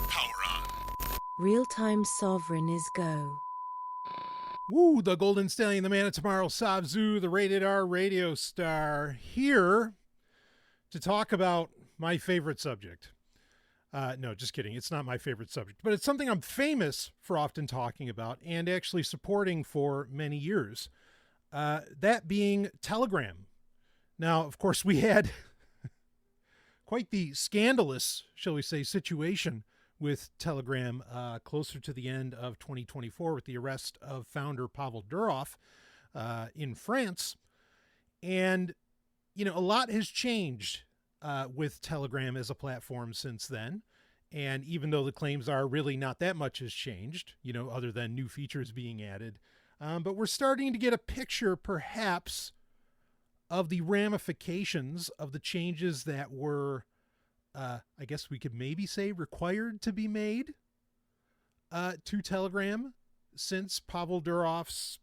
Power on. Real-time Sovryn is go. Woo, the Golden Stallion, the man of tomorrow, Savzu, the rated R radio star, here to talk about my favorite subject. No, just kidding. It's not my favorite subject, but it's something I'm famous for often talking about and actually supporting for many years. That being Telegram. Now, of course, we had quite the scandalous, shall we say, situation with Telegram closer to the end of 2024 with the arrest of founder Pavel Durov in France. And, you know, a lot has changed with Telegram as a platform since then. And even though the claims are really not that much has changed, you know, other than new features being added, but we're starting to get a picture perhaps of the ramifications of the changes that were, I guess we could maybe say, required to be made to Telegram since Pavel Durov's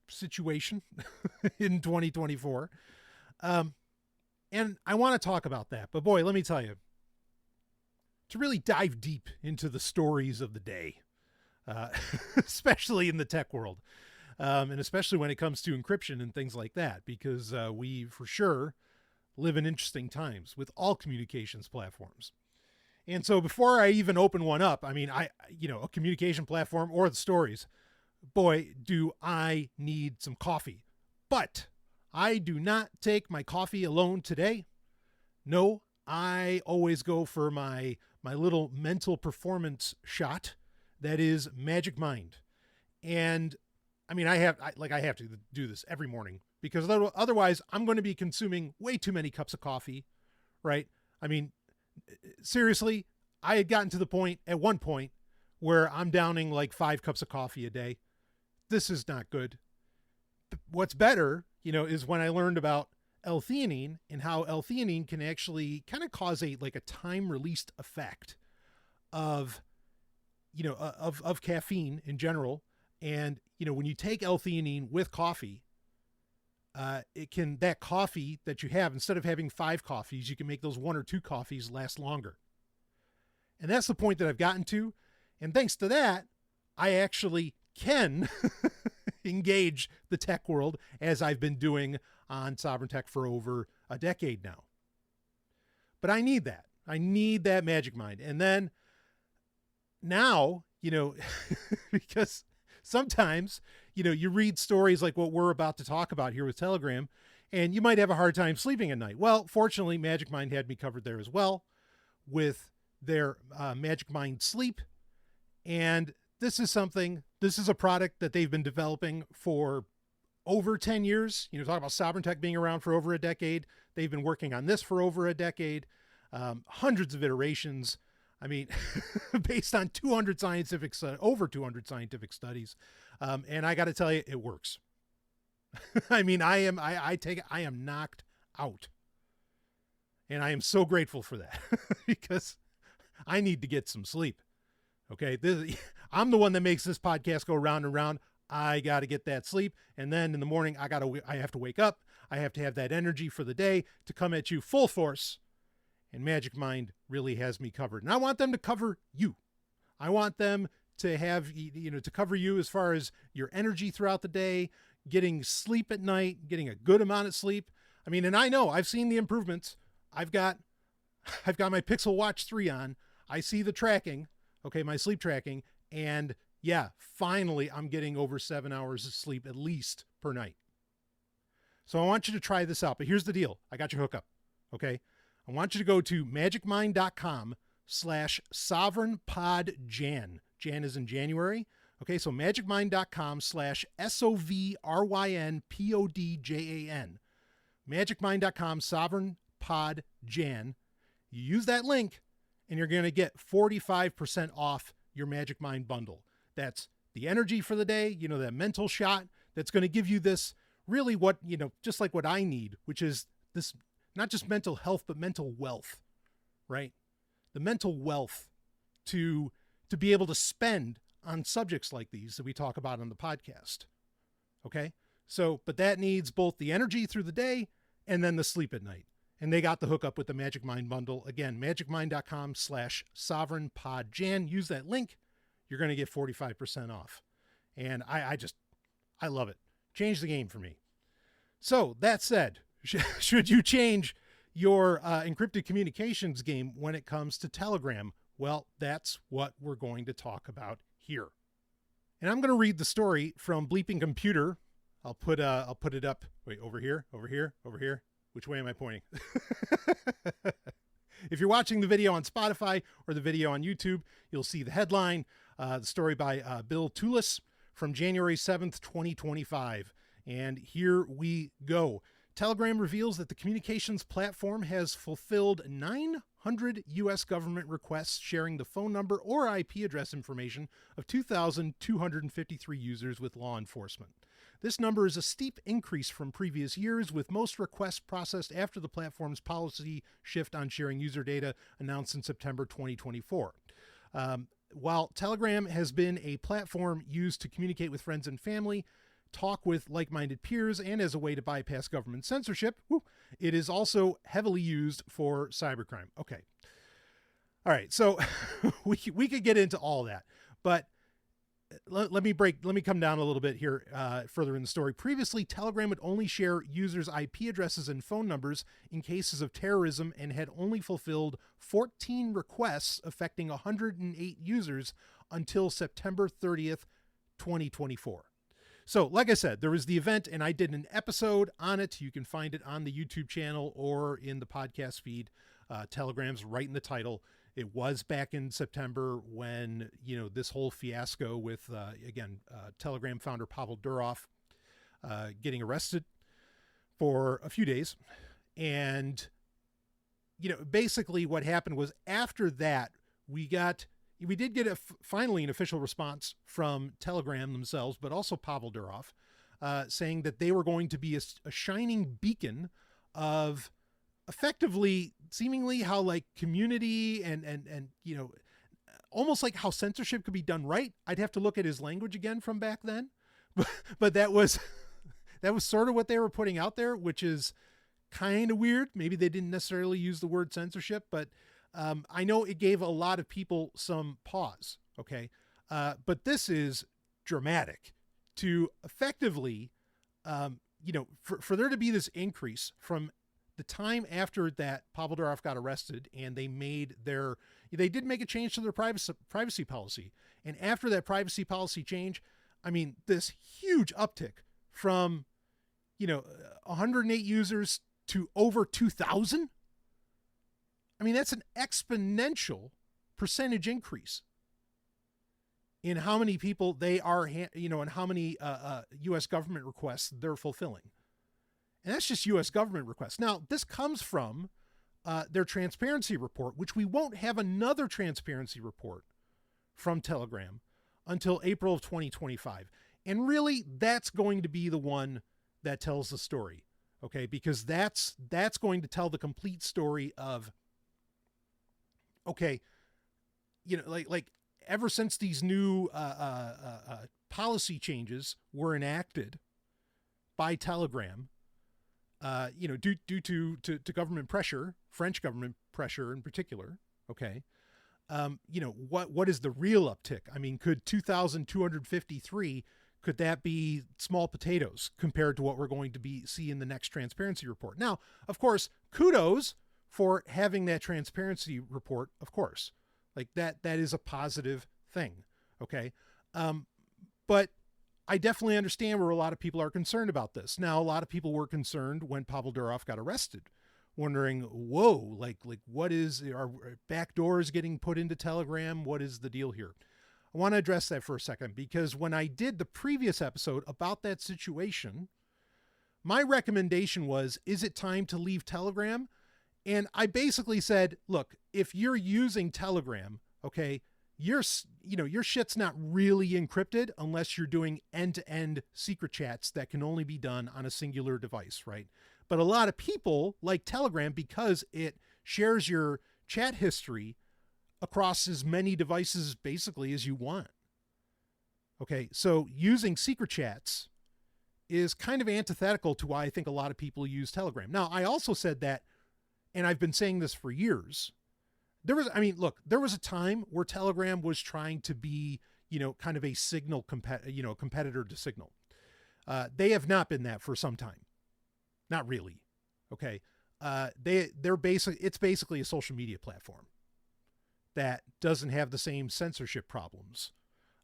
situation in 2024. And I want to talk about that. But boy, let me tell you, to really dive deep into the stories of the day, especially in the tech world, and especially when it comes to encryption and things like that, because we for sure live in interesting times with all communications platforms. And so before I even open one up, I mean, a communication platform or the stories, boy, do I need some coffee. But I do not take my coffee alone today. No, I always go for my little mental performance shot. That is Magic Mind. And I mean, I have to do this every morning because otherwise I'm going to be consuming way too many cups of coffee, right? I mean, seriously, I had gotten to the point at one point where I'm downing like 5 cups of coffee a day. This is not good. What's better, you know, is when I learned about L-theanine and how L-theanine can actually kind of cause a time released effect of caffeine in general. And, you know, when you take L-theanine with coffee, that coffee that you have, instead of having 5 coffees, you can make those 1 or 2 coffees last longer. And that's the point that I've gotten to. And thanks to that, I actually can engage the tech world as I've been doing on Sovryn Tech for over a decade now. But I need that. I need that Magic Mind. And then now, you know, because sometimes, you know, you read stories like what we're about to talk about here with Telegram, and you might have a hard time sleeping at night. Well, fortunately, Magic Mind had me covered there as well with their Magic Mind Sleep. And this is a product that they've been developing for over 10 years. You know, talk about Sovryn Tech being around for over a decade. They've been working on this for over a decade, hundreds of iterations. I mean, based on over 200 scientific studies. And I got to tell you, it works. I mean, I am knocked out. And I am so grateful for that because I need to get some sleep. Okay. I'm the one that makes this podcast go round and round. I got to get that sleep. And then in the morning, I have to wake up. I have to have that energy for the day to come at you full force. And Magic Mind really has me covered. And I want them to cover you. I want them to have, you know, to cover you as far as your energy throughout the day, getting sleep at night, getting a good amount of sleep. I mean, and I know I've seen the improvements. I've got my Pixel Watch 3 on. I see the tracking, okay, my sleep tracking. And yeah, finally I'm getting over 7 hours of sleep at least per night. So I want you to try this out, but here's the deal. I got your hookup. Okay. I want you to go to magicmind.com/SovrynPodJan. Jan is in January. Okay. So magicmind.com/SOVRYNPODJAN. magicmind.com/SovrynPodJan. You use that link and you're going to get 45% off your Magic Mind bundle. That's the energy for the day, you know, that mental shot that's going to give you this really what, you know, just like what I need, which is this, not just mental health, but mental wealth, right? The mental wealth to be able to spend on subjects like these that we talk about on the podcast. Okay. So, but that needs both the energy through the day and then the sleep at night. And they got the hookup with the Magic Mind bundle. Again, magicmind.com/SovrynPodJan. Use that link. You're going to get 45% off. And I love it. Changed the game for me. So that said, should you change your encrypted communications game when it comes to Telegram? Well, that's what we're going to talk about here. And I'm going to read the story from Bleeping Computer. I'll put it up. Wait, over here. Which way am I pointing? If you're watching the video on Spotify or the video on YouTube, you'll see the headline, the story by Bill Toulis from January 7th, 2025. And here we go. Telegram reveals that the communications platform has fulfilled 900 U.S. government requests sharing the phone number or IP address information of 2,253 users with law enforcement. This number is a steep increase from previous years, with most requests processed after the platform's policy shift on sharing user data announced in September 2024. While Telegram has been a platform used to communicate with friends and family, talk with like-minded peers, and as a way to bypass government censorship, it is also heavily used for cybercrime. Okay. All right. So we could get into all that, but let me come down a little bit here further in the story. Previously, Telegram would only share users' IP addresses and phone numbers in cases of terrorism and had only fulfilled 14 requests affecting 108 users until September 30th, 2024. So, like I said, there was the event and I did an episode on it. You can find it on the YouTube channel or in the podcast feed. Telegram's right in the title. It was back in September when, this whole fiasco with, Telegram founder Pavel Durov getting arrested for a few days. And, basically what happened was after that, we did get finally an official response from Telegram themselves, but also Pavel Durov, saying that they were going to be a shining beacon of effectively, seemingly how like community and almost like how censorship could be done right. I'd have to look at his language again from back then, but that was sort of what they were putting out there, which is kind of weird. Maybe they didn't necessarily use the word censorship, but I know it gave a lot of people some pause. Okay. But this is dramatic to effectively, for there to be this increase from the time after that Pavel Durov got arrested and they did make a change to their privacy policy. And after that privacy policy change, I mean, this huge uptick from, 108 users to over 2,000. I mean, that's an exponential percentage increase in how many people they are, and how many U.S. government requests they're fulfilling. And that's just U.S. government requests. Now, this comes from their transparency report, which we won't have another transparency report from Telegram until April of 2025. And really, that's going to be the one that tells the story, okay? Because that's going to tell the complete story of, okay, like ever since these new policy changes were enacted by Telegram, due to government pressure, French government pressure in particular, okay, what is the real uptick? I mean, could 2,253, could that be small potatoes compared to what we're going to see in the next transparency report? Now, of course, kudos for having that transparency report, of course, like that is a positive thing. Okay. But I definitely understand where a lot of people are concerned about this. Now, a lot of people were concerned when Pavel Durov got arrested, wondering, whoa, like what are back doors getting put into Telegram? What is the deal here? I want to address that for a second, because when I did the previous episode about that situation, my recommendation was, is it time to leave Telegram? And I basically said, look, if you're using Telegram, okay, your shit's not really encrypted unless you're doing end-to-end secret chats that can only be done on a singular device, right? But a lot of people like Telegram because it shares your chat history across as many devices basically as you want. Okay, so using secret chats is kind of antithetical to why I think a lot of people use Telegram. Now, I also said that and I've been saying this for years. There was a time where Telegram was trying to be, kind of a Signal competitor to Signal. They have not been that for some time. Not really. Okay. It's basically a social media platform that doesn't have the same censorship problems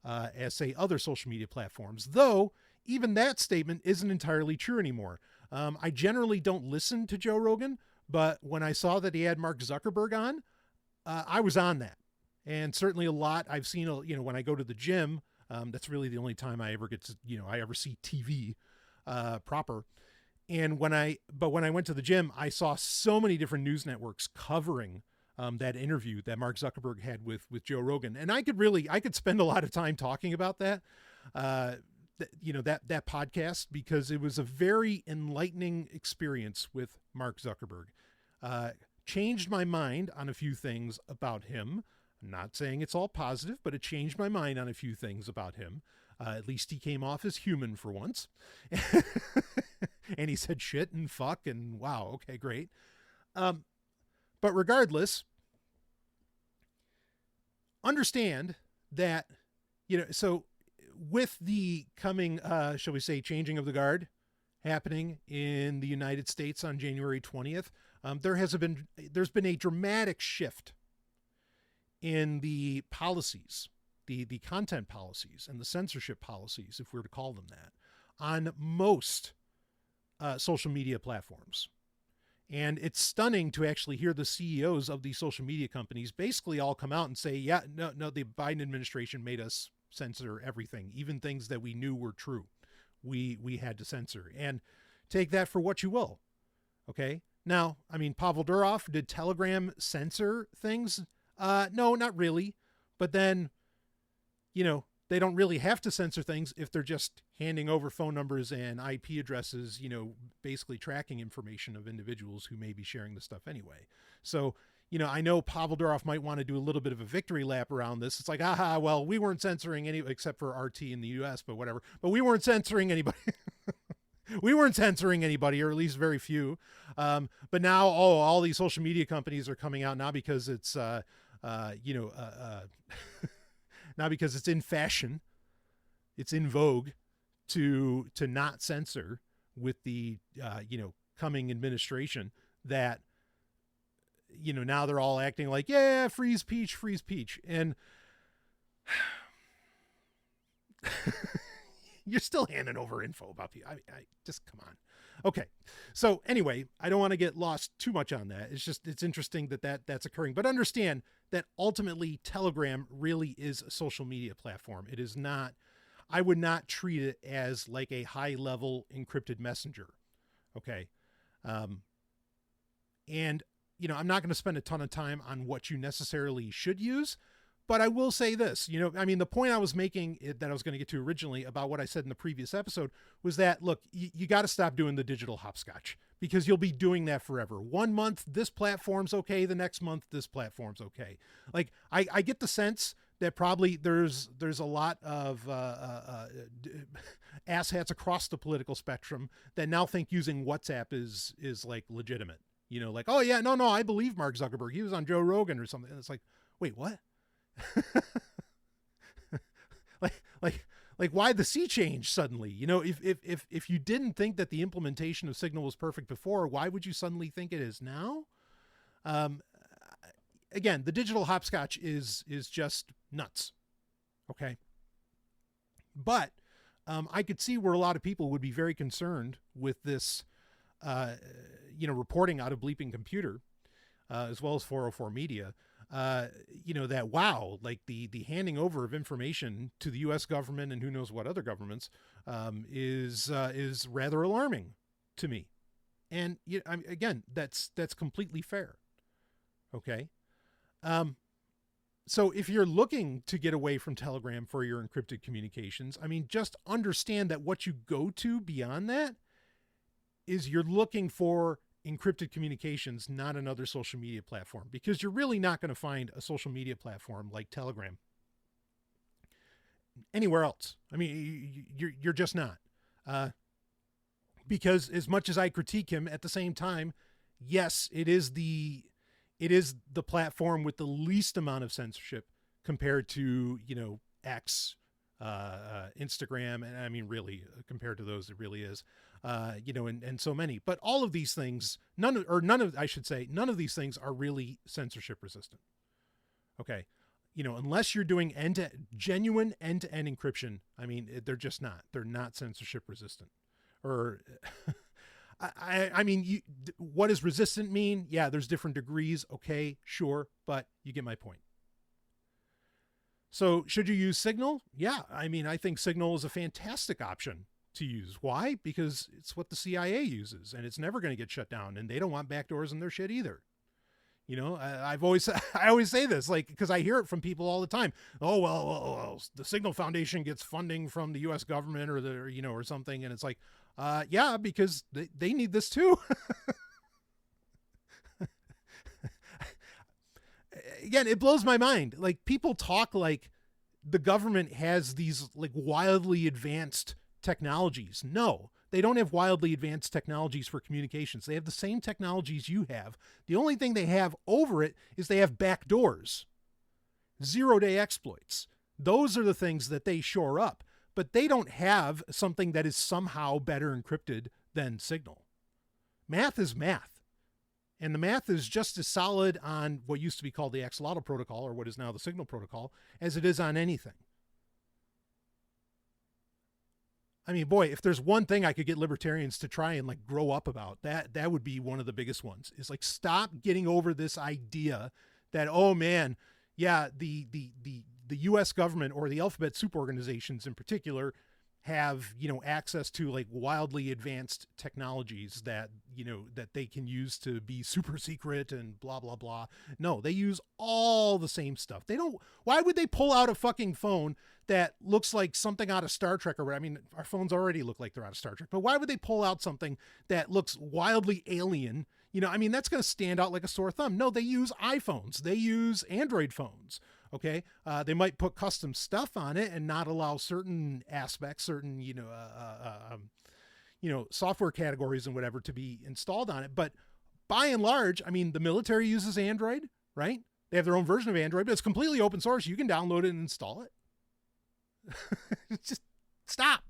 as, say, other social media platforms, though even that statement isn't entirely true anymore. I generally don't listen to Joe Rogan, but when I saw that he had Mark Zuckerberg on, I was on that. And certainly a lot I've seen, when I go to the gym, that's really the only time I ever get to, I ever see TV proper. And when I went to the gym, I saw so many different news networks covering that interview that Mark Zuckerberg had with Joe Rogan. And I could spend a lot of time talking about that, that podcast, because it was a very enlightening experience with Mark Zuckerberg. Changed my mind on a few things about him. I'm not saying it's all positive, but it changed my mind on a few things about him. At least he came off as human for once. And he said shit and fuck and wow, okay, great. But regardless, understand that, so with the coming, shall we say, changing of the guard happening in the United States on January 20th, there's been a dramatic shift in the policies, the content policies and the censorship policies, if we were to call them that, on most social media platforms. And it's stunning to actually hear the CEOs of these social media companies basically all come out and say, yeah, no, the Biden administration made us censor everything, even things that we knew were true. We had to censor, and take that for what you will. Okay. Now, I mean, Pavel Durov, did Telegram censor things? No, not really. But then, they don't really have to censor things if they're just handing over phone numbers and IP addresses, basically tracking information of individuals who may be sharing this stuff anyway. So, I know Pavel Durov might want to do a little bit of a victory lap around this. It's like, well, we weren't censoring any, except for RT in the US, but whatever. But we weren't censoring anybody. We weren't censoring anybody, or at least very few. But now, all these social media companies are coming out now because it's, now because it's in fashion, it's in vogue to not censor with the, coming administration, that, now they're all acting like, yeah, free speech. And you're still handing over info about people. I just, come on. Okay. So anyway, I don't want to get lost too much on that. It's interesting that's occurring, but understand that ultimately Telegram really is a social media platform. It is not, I would not treat it as like a high level encrypted messenger. Okay. And I'm not going to spend a ton of time on what you necessarily should use, but I will say this, the point I was making that I was going to get to originally about what I said in the previous episode was that, look, you got to stop doing the digital hopscotch, because you'll be doing that forever. 1 month, this platform's okay. The next month, this platform's okay. Like I get the sense that probably there's a lot of asshats across the political spectrum that now think using WhatsApp is like legitimate. Like, oh yeah, no, I believe Mark Zuckerberg. He was on Joe Rogan or something. And it's like, wait, what? like why the sea change suddenly? If you didn't think that the implementation of Signal was perfect before, why would you suddenly think it is now? Again, the digital hopscotch is just nuts. Okay. But I could see where a lot of people would be very concerned with this, reporting out of Bleeping Computer, as well as 404 Media, that, wow, like the handing over of information to the U.S. government and who knows what other governments is rather alarming to me. And again, that's completely fair. Okay. So if you're looking to get away from Telegram for your encrypted communications, just understand that what you go to beyond that is you're looking for encrypted communications, not another social media platform, because you're really not going to find a social media platform like Telegram anywhere else. You're just not, because as much as I critique him, at the same time, yes, it is the platform with the least amount of censorship compared to, X, Instagram. And I mean, really, compared to those, it really is, and so many. But all of these things, none of these things are really censorship resistant. Okay. Unless you're doing genuine end-to-end encryption, I mean, they're not censorship resistant. Or I mean, what does resistant mean? Yeah, there's different degrees. Okay, sure. But you get my point. So should you use Signal? Yeah. I mean, I think Signal is a fantastic option to use. Why? Because it's what the CIA uses, and it's never going to get shut down, and they don't want backdoors in their shit either. I always say this, like, because I hear it from people all the time. Oh, well, the Signal Foundation gets funding from the U.S. government or something. And it's like, yeah, because they need this too. Again, it blows my mind. Like, people talk like the government has these like wildly advanced technologies. No, they don't have wildly advanced technologies for communications. They have the same technologies you have. The only thing they have over it is they have backdoors, 0-day exploits. Those are the things that they shore up, but they don't have something that is somehow better encrypted than Signal. Math is math. And the math is just as solid on what used to be called the axolotl protocol, or what is now the Signal protocol, as it is on anything. I mean, boy, if there's one thing I could get libertarians to try and like grow up about, that would be one of the biggest ones. Is like, stop getting over this idea that, oh man, yeah, the US government or the alphabet soup organizations in particular have, access to like wildly advanced technologies that they can use to be super secret and blah, blah, blah. No, they use all the same stuff. Why would they pull out a fucking phone that looks like something out of Star Trek or, I mean, our phones already look like they're out of Star Trek, but why would they pull out something that looks wildly alien? I mean, that's going to stand out like a sore thumb. No, they use iPhones. They use Android phones. Okay. They might put custom stuff on it and not allow certain aspects, certain, software categories and whatever to be installed on it. But by and large, I mean, the military uses Android, right? They have their own version of Android, but it's completely open source. You can download it and install it. Just stop.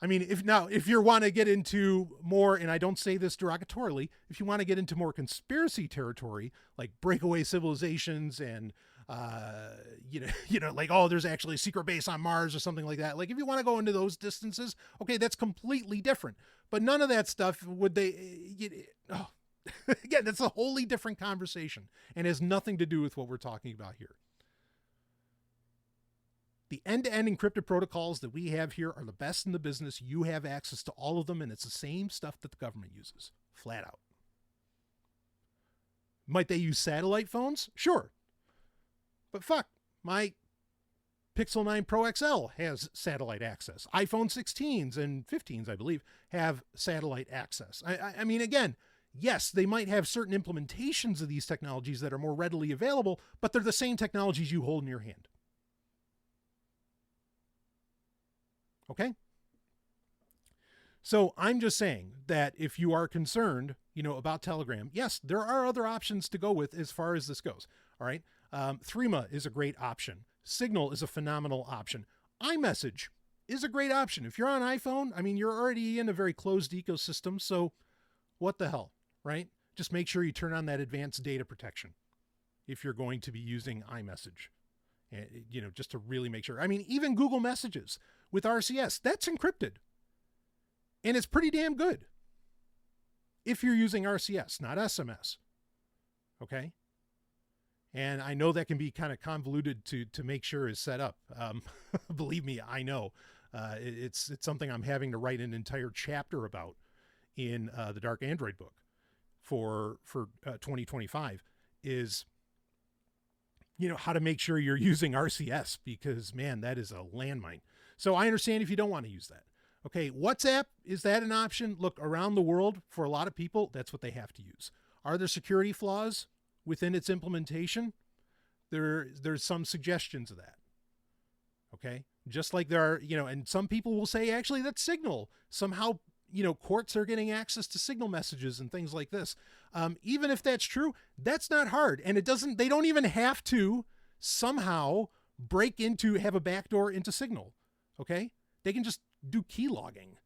I mean, if you want to get into more, and I don't say this derogatorily, if you want to get into more conspiracy territory, like breakaway civilizations and, like, oh, there's actually a secret base on Mars or something like that. Like, if you want to go into those distances, okay, that's completely different. But none of that stuff again, that's a wholly different conversation and has nothing to do with what we're talking about here. The end-to-end encrypted protocols that we have here are the best in the business. You have access to all of them, and it's the same stuff that the government uses, flat out. Might they use satellite phones? Sure. But fuck, my Pixel 9 Pro XL has satellite access. iPhone 16s and 15s, I believe, have satellite access. I mean, again, yes, they might have certain implementations of these technologies that are more readily available, but they're the same technologies you hold in your hand. Okay. So I'm just saying that if you are concerned, about Telegram, yes, there are other options to go with as far as this goes. All right. Threema is a great option. Signal is a phenomenal option. iMessage is a great option. If you're on iPhone, I mean, you're already in a very closed ecosystem. So what the hell, right? Just make sure you turn on that advanced data protection if you're going to be using iMessage. Just to really make sure. I mean, even Google Messages with RCS, that's encrypted. And it's pretty damn good. If you're using RCS, not SMS. Okay? And I know that can be kind of convoluted to make sure is set up. Believe me, I know. It's something I'm having to write an entire chapter about in the Dark Android book for 2025 is how to make sure you're using RCS, because man, that is a landmine. So I understand if you don't want to use that. Okay. WhatsApp, is that an option? Look, around the world, for a lot of people, that's what they have to use. Are there security flaws within its implementation? There's some suggestions of that. Okay. Just like there are, and some people will say, actually, that Signal somehow, courts are getting access to signal messages and things like this. Even if that's true, that's not hard. And they don't even have to somehow have a backdoor into Signal. Okay. They can just do key logging,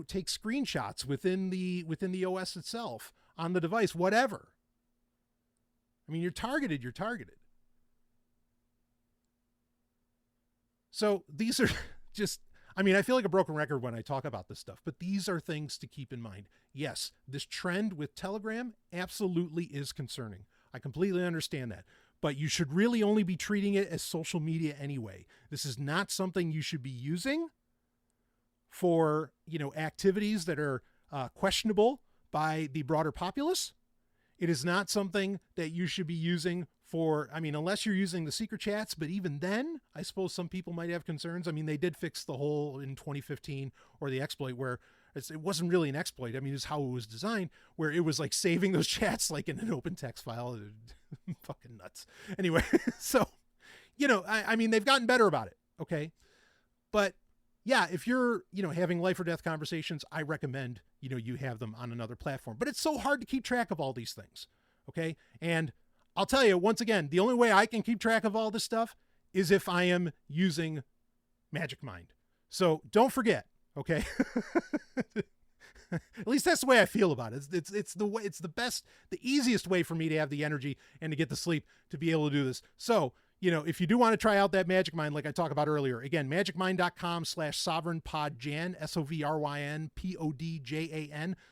take screenshots within the OS itself on the device, whatever. I mean, you're targeted. So these are just, I feel like a broken record when I talk about this stuff, but these are things to keep in mind. Yes, this trend with Telegram absolutely is concerning. I completely understand that, but you should really only be treating it as social media anyway. This is not something you should be using for, activities that are questionable by the broader populace. It is not something that you should be using for, unless you're using the secret chats, but even then, I suppose some people might have concerns. They did fix the hole in 2015, or the exploit where it wasn't really an exploit. It's how it was designed, where it was like saving those chats like in an open text file. Fucking nuts. Anyway, so, they've gotten better about it. Okay. But yeah, if you're, having life or death conversations, I recommend, you have them on another platform, but it's so hard to keep track of all these things. Okay. And I'll tell you once again, the only way I can keep track of all this stuff is if I am using Magic Mind. So don't forget. Okay. At least that's the way I feel about it. It's the best, the easiest way for me to have the energy and to get the sleep to be able to do this. So, if you do want to try out that Magic Mind, like I talked about earlier, again, magicmind.com/SovrynPodjan,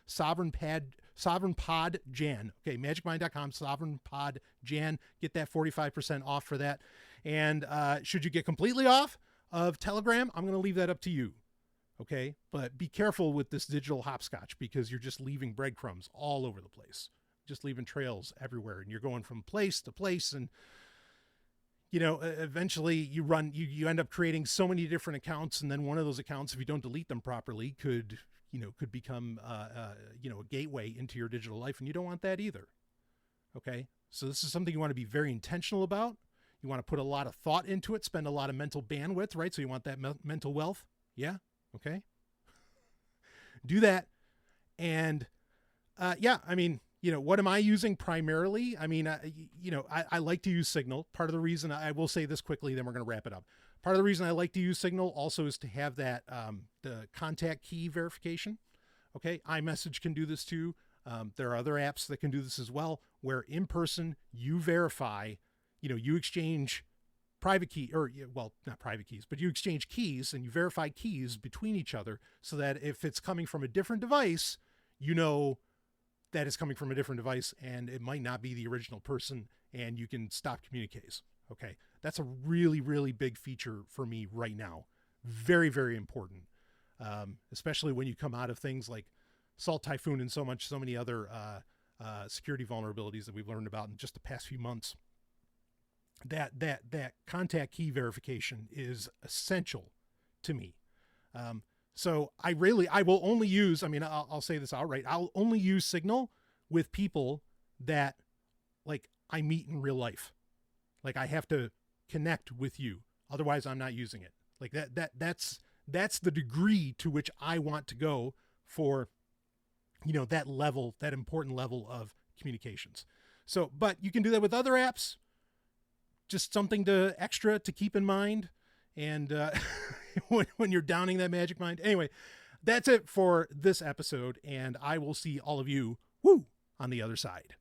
SOVRYNPODJAN, Sovryn-Podjan. Okay, magicmind.com, Sovryn-Podjan. Get that 45% off for that. And should you get completely off of Telegram, I'm going to leave that up to you. Okay, but be careful with this digital hopscotch, because you're just leaving breadcrumbs all over the place, just leaving trails everywhere, and you're going from place to place, and eventually you end up creating so many different accounts, and then one of those accounts, if you don't delete them properly, could become a gateway into your digital life, and you don't want that either. Okay, so this is something you want to be very intentional about. You want to put a lot of thought into it, spend a lot of mental bandwidth, right? So you want that mental wealth. Yeah. Okay. Do that. And, what am I using primarily? I like to use Signal. Part of the reason, I will say this quickly, then we're going to wrap it up. Part of the reason I like to use Signal also is to have that, the contact key verification. Okay. iMessage can do this too. There are other apps that can do this as well, where in person you verify, you exchange private key, or not private keys, but you exchange keys and you verify keys between each other, so that if it's coming from a different device, that is coming from a different device and it might not be the original person, and you can stop communiques. Okay. That's a really, really big feature for me right now. Very, very important. Especially when you come out of things like Salt Typhoon and so many other security vulnerabilities that we've learned about in just the past few months. That contact key verification is essential to me. So I will only use, I'll say this outright, I'll only use Signal with people that I meet in real life. I have to connect with you. Otherwise I'm not using it. That's the degree to which I want to go for, that important level of communications. So, but you can do that with other apps. Just something extra to keep in mind. And when you're downing that Magic Mind. Anyway, that's it for this episode. And I will see all of you on the other side.